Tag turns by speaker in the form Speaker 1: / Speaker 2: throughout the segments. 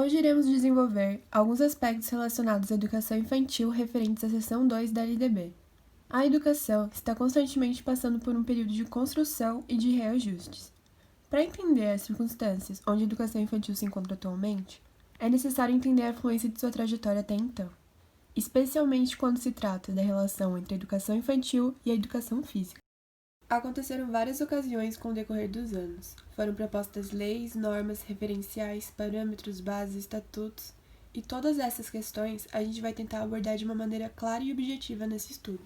Speaker 1: Hoje iremos desenvolver alguns aspectos relacionados à educação infantil referentes à seção 2 da LDB. A educação está constantemente passando por um período de construção e de reajustes. Para entender as circunstâncias onde a educação infantil se encontra atualmente, é necessário entender a fluência de sua trajetória até então, especialmente quando se trata da relação entre a educação infantil e a educação física. Aconteceram várias ocasiões com o decorrer dos anos. Foram propostas leis, normas, referenciais, parâmetros, bases, estatutos, e todas essas questões a gente vai tentar abordar de uma maneira clara e objetiva nesse estudo.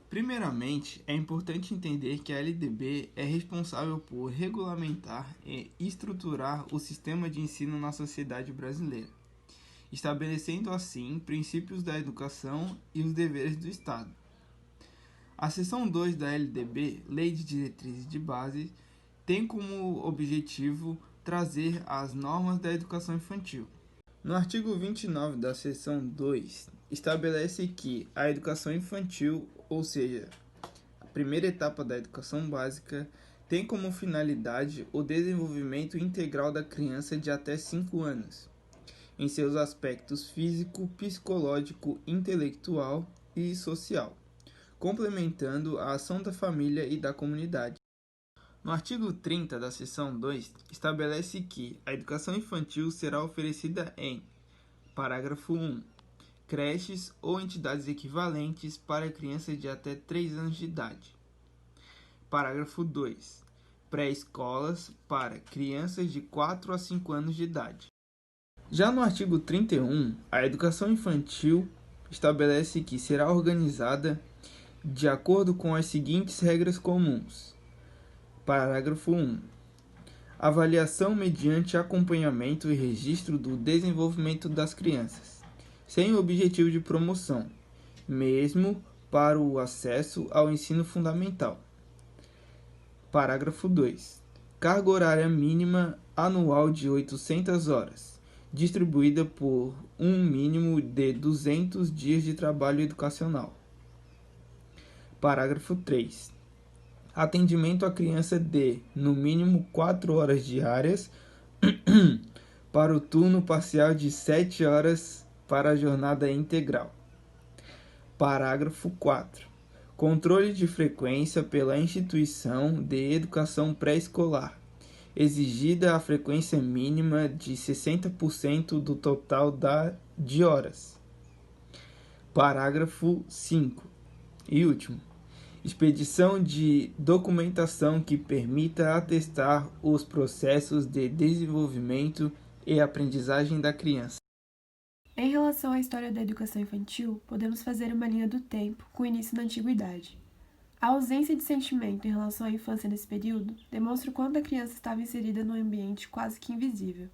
Speaker 2: Primeiramente, é importante entender que a LDB é responsável por regulamentar e estruturar o sistema de ensino na sociedade brasileira, estabelecendo assim princípios da educação e os deveres do Estado. A seção 2 da LDB, Lei de Diretrizes de Base, tem como objetivo trazer as normas da educação infantil. No artigo 29 da seção 2, estabelece que a educação infantil, ou seja, a primeira etapa da educação básica, tem como finalidade o desenvolvimento integral da criança de até 5 anos, em seus aspectos físico, psicológico, intelectual e social, complementando a ação da família e da comunidade. No artigo 30 da seção 2, estabelece que a educação infantil será oferecida em, parágrafo 1, creches ou entidades equivalentes para crianças de até 3 anos de idade. Parágrafo 2, pré-escolas para crianças de 4 a 5 anos de idade. Já no artigo 31, a educação infantil estabelece que será organizada de acordo com as seguintes regras comuns. Parágrafo 1. Avaliação mediante acompanhamento e registro do desenvolvimento das crianças, sem o objetivo de promoção, mesmo para o acesso ao ensino fundamental. Parágrafo 2. Carga horária mínima anual de 800 horas, distribuída por um mínimo de 200 dias de trabalho educacional. Parágrafo 3. Atendimento à criança de, no mínimo, 4 horas diárias para o turno parcial de 7 horas para a jornada integral. Parágrafo 4. Controle de frequência pela instituição de educação pré-escolar, exigida a frequência mínima de 60% do total de horas. Parágrafo 5. E último. Expedição de documentação que permita atestar os processos de desenvolvimento e aprendizagem da criança.
Speaker 1: Em relação à história da educação infantil, podemos fazer uma linha do tempo com início na antiguidade. A ausência de sentimento em relação à infância nesse período demonstra o quanto a criança estava inserida num ambiente quase que invisível.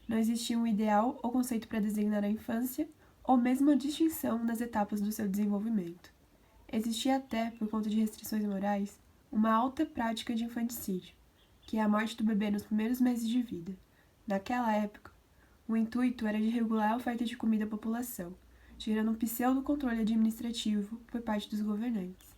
Speaker 1: Não existia um ideal ou conceito para designar a infância, ou mesmo a distinção das etapas do seu desenvolvimento. Existia até, por conta de restrições morais, uma alta prática de infanticídio, que é a morte do bebê nos primeiros meses de vida. Naquela época, o intuito era de regular a oferta de comida à população, gerando um pseudo-controle administrativo por parte dos governantes.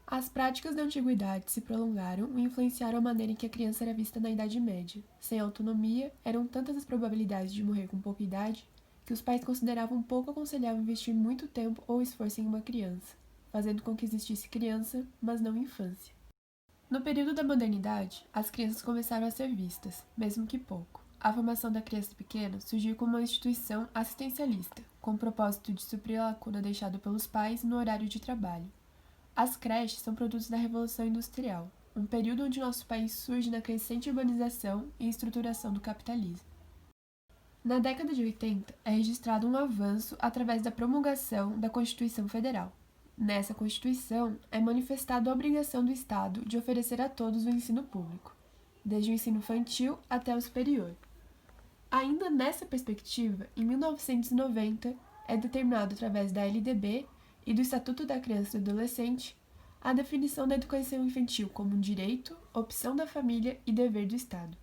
Speaker 1: As práticas da antiguidade se prolongaram e influenciaram a maneira em que a criança era vista na Idade Média. Sem autonomia, eram tantas as probabilidades de morrer com pouca idade que os pais consideravam pouco aconselhável investir muito tempo ou esforço em uma criança, fazendo com que existisse criança, mas não infância. No período da modernidade, as crianças começaram a ser vistas, mesmo que pouco. A formação da criança pequena surgiu como uma instituição assistencialista, com o propósito de suprir a lacuna deixada pelos pais no horário de trabalho. As creches são produtos da Revolução Industrial, um período onde nosso país surge na crescente urbanização e estruturação do capitalismo. Na década de 80, é registrado um avanço através da promulgação da Constituição Federal. Nessa Constituição, é manifestada a obrigação do Estado de oferecer a todos o ensino público, desde o ensino infantil até o superior. Ainda nessa perspectiva, em 1990, é determinado através da LDB e do Estatuto da Criança e do Adolescente a definição da educação infantil como um direito, opção da família e dever do Estado.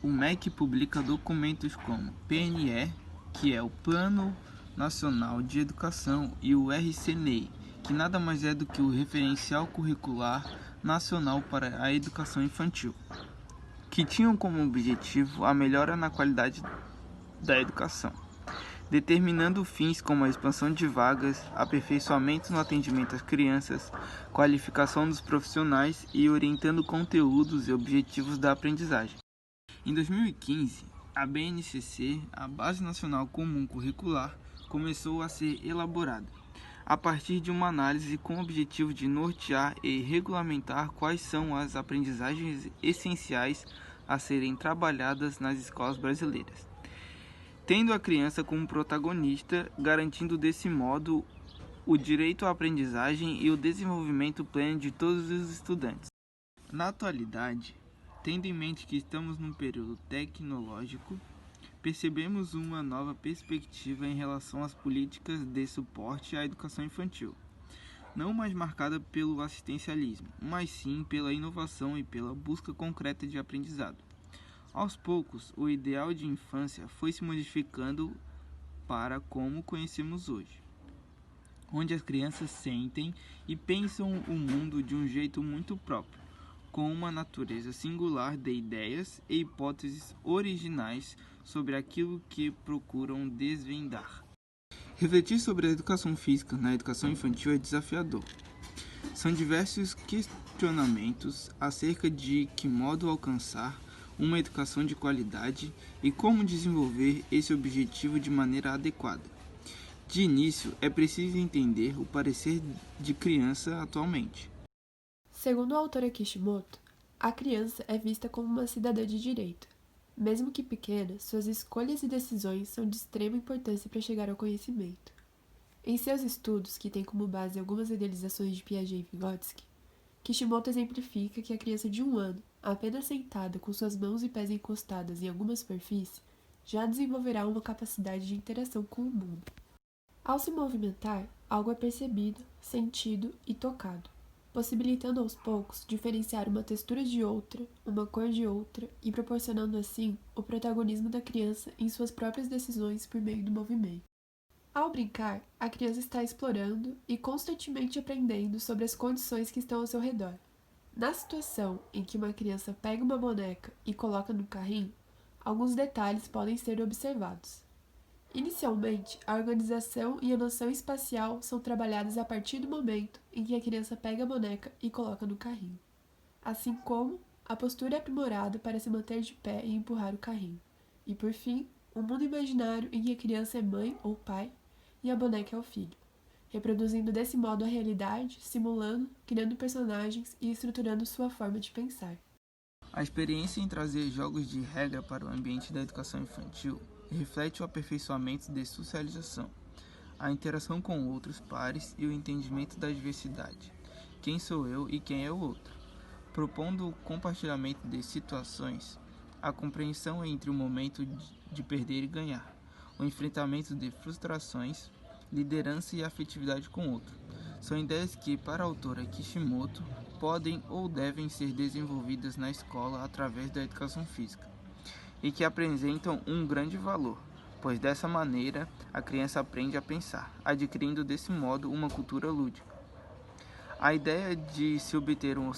Speaker 2: O MEC publica documentos como PNE, que é o Plano Nacional de Educação, e o RCNEI, que nada mais é do que o Referencial Curricular Nacional para a Educação Infantil, que tinham como objetivo a melhora na qualidade da educação, determinando fins como a expansão de vagas, aperfeiçoamento no atendimento às crianças, qualificação dos profissionais e orientando conteúdos e objetivos da aprendizagem. Em 2015, a BNCC, a Base Nacional Comum Curricular, começou a ser elaborada, a partir de uma análise com o objetivo de nortear e regulamentar quais são as aprendizagens essenciais a serem trabalhadas nas escolas brasileiras, tendo a criança como protagonista, garantindo desse modo o direito à aprendizagem e o desenvolvimento pleno de todos os estudantes. Na atualidade, tendo em mente que estamos num período tecnológico, percebemos uma nova perspectiva em relação às políticas de suporte à educação infantil, não mais marcada pelo assistencialismo, mas sim pela inovação e pela busca concreta de aprendizado. Aos poucos, o ideal de infância foi se modificando para como conhecemos hoje, onde as crianças sentem e pensam o mundo de um jeito muito próprio, com uma natureza singular de ideias e hipóteses originais sobre aquilo que procuram desvendar. Refletir sobre a educação física na educação infantil é desafiador. São diversos questionamentos acerca de que modo alcançar uma educação de qualidade e como desenvolver esse objetivo de maneira adequada. De início, é preciso entender o parecer de criança atualmente.
Speaker 1: Segundo a autora Kishimoto, a criança é vista como uma cidadã de direito. Mesmo que pequena, suas escolhas e decisões são de extrema importância para chegar ao conhecimento. Em seus estudos, que têm como base algumas idealizações de Piaget e Vygotsky, Kishimoto exemplifica que a criança de 1 ano, apenas sentada com suas mãos e pés encostadas em alguma superfície, já desenvolverá uma capacidade de interação com o mundo. Ao se movimentar, algo é percebido, sentido e tocado, possibilitando aos poucos diferenciar uma textura de outra, uma cor de outra e proporcionando assim o protagonismo da criança em suas próprias decisões por meio do movimento. Ao brincar, a criança está explorando e constantemente aprendendo sobre as condições que estão ao seu redor. Na situação em que uma criança pega uma boneca e coloca no carrinho, alguns detalhes podem ser observados. Inicialmente, a organização e a noção espacial são trabalhadas a partir do momento em que a criança pega a boneca e coloca no carrinho. Assim como a postura é aprimorada para se manter de pé e empurrar o carrinho. E por fim, um mundo imaginário em que a criança é mãe ou pai e a boneca é o filho, reproduzindo desse modo a realidade, simulando, criando personagens e estruturando sua forma de pensar.
Speaker 2: A experiência em trazer jogos de regra para o ambiente da educação infantil reflete o aperfeiçoamento de socialização, a interação com outros pares e o entendimento da diversidade, quem sou eu e quem é o outro, propondo o compartilhamento de situações, a compreensão entre o momento de perder e ganhar, o enfrentamento de frustrações, liderança e afetividade com o outro. São ideias que, para a autora Kishimoto, podem ou devem ser desenvolvidas na escola através da educação física, e que apresentam um grande valor, pois dessa maneira a criança aprende a pensar, adquirindo desse modo uma cultura lúdica. A ideia de se obter um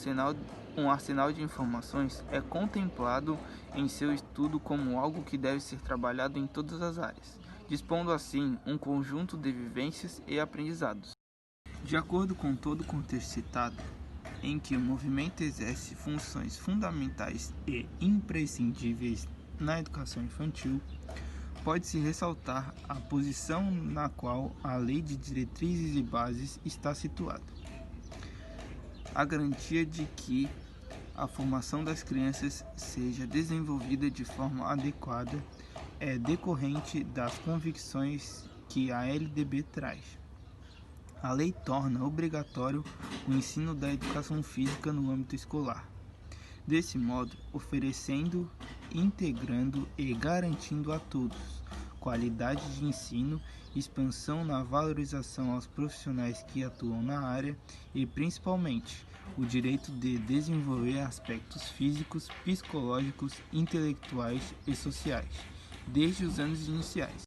Speaker 2: arsenal de informações é contemplado em seu estudo como algo que deve ser trabalhado em todas as áreas, dispondo assim um conjunto de vivências e aprendizados. De acordo com todo o contexto citado, em que o movimento exerce funções fundamentais e imprescindíveis na educação infantil, pode-se ressaltar a posição na qual a Lei de Diretrizes e Bases está situada. A garantia de que a formação das crianças seja desenvolvida de forma adequada é decorrente das convicções que a LDB traz. A lei torna obrigatório o ensino da educação física no âmbito escolar. Desse modo, oferecendo, integrando e garantindo a todos qualidade de ensino, expansão na valorização aos profissionais que atuam na área e, principalmente, o direito de desenvolver aspectos físicos, psicológicos, intelectuais e sociais, desde os anos iniciais.